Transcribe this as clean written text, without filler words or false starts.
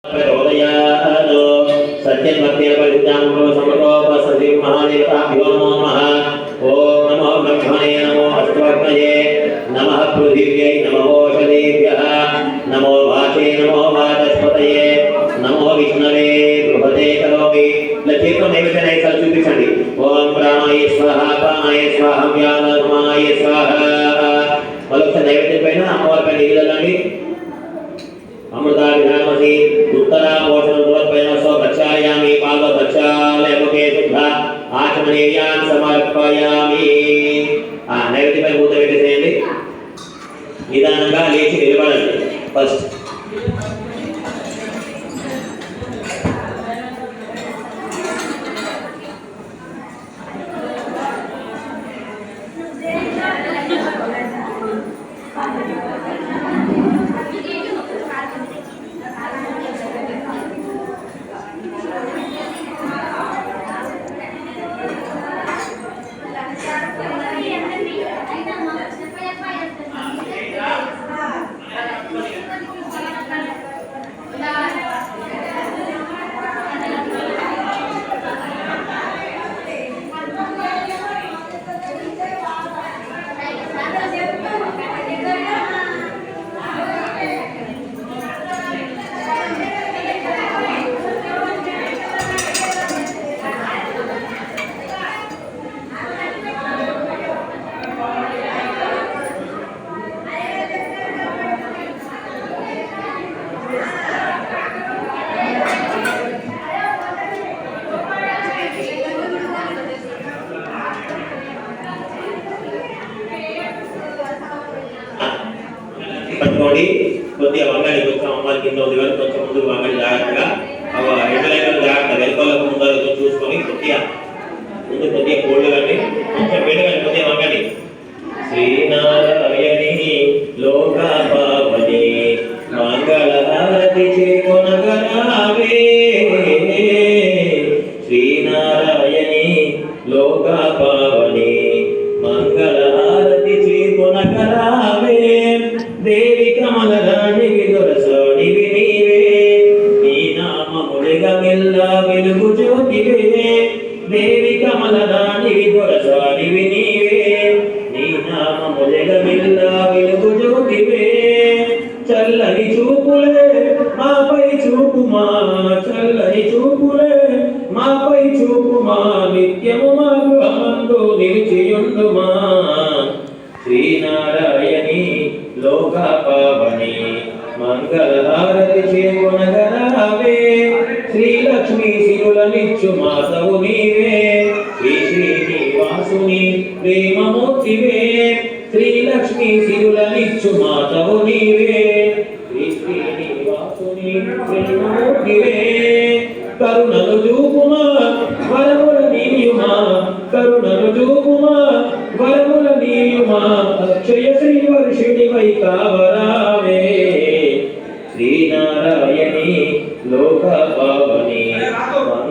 प्रचोदयात् सत्यन्मत्तेन परिज्ञानम् समर्पयति महादेवताभ्यो नमः। ओम नमो ब्रह्मणे नमो अस्तवग्नये नमः पृथिव्यै नमो ओषधेभ्यः नमो वाचे नमो वाचस्पतये नमो विष्णवे बृहते करोमि। लक्षितो नैवेद्यनै सल्चुपिषण्डि। ओम प्राणाय स्वाहा प्राणाय स्वाहा व्यानमाय स्वाहा। मलक्ष नैवेद्य पैन अम्मवारि पैन నీళ్ళండి अमृताभिधामसि उत्तरा पोषण समर्पयामि स्वच्छायामि पाद प्रक्षालयमुखे शुद्ध आचमनीयान् समर्पयामि। నైవేద్యపై మూత పెట్టేసేయండి. నిదానంగా లేచి నిలబడండి. ఫస్ట్ పట్టుకోండి. కొద్దిగా వంగడి కొంచెం అమ్మాయి కింద ఉంది కానీ కొంచెం ముందుకు వంగడి జాగ్రత్తగా ఎండలైన జాగ్రత్త వెనుకోలకు ముందరతో చూసుకొని కొద్దిగా ముందు కొద్దిగా కోళ్ళు కండి కొంచెం పెళ్ళగండి కొద్దిగా వంగడి. శ్రీనారాయణి లోకాపావని మంగళహారతి చేకొనగరావే శ్రీనారాయణి లోకాపావని మంగళహారతి చేకొనగరావే దేవి కమలరాణివి దొరసానివి నీవే నీ నామముడిగా మెల్ల వెలుగు జ్యోతివే దేవి కమలరాణివి దొరసానివి నీవే నీ నామముడిగా మెల్ల వెలుగు జ్యోతివే చల్లని చూపులే మాపై చూపుమా చల్లని చూపులే మాపై చూపుమా నిత్యము మా గృహమందు నిలిచియుండుమా శ్రీనారాయణి లోకాపావని మంగళహారతి చేకొనగరావే శ్రీలక్ష్మీ సిరులనిచ్చు మాతవు నీవే శ్రీ శ్రీనివాసుని ప్రేమమూర్తివే శ్రీలక్ష్మీ సిరులనిచ్చు మాతవు నీవే శ్రీ శ్రీనివాసుని ప్రేమమూర్తివే కరుణను చూపుమా వరముల నీయుమా కరుణను చూపుమా వరముల నీయుమా అక్షయ శ్రీ వర్షిణి వై కావరా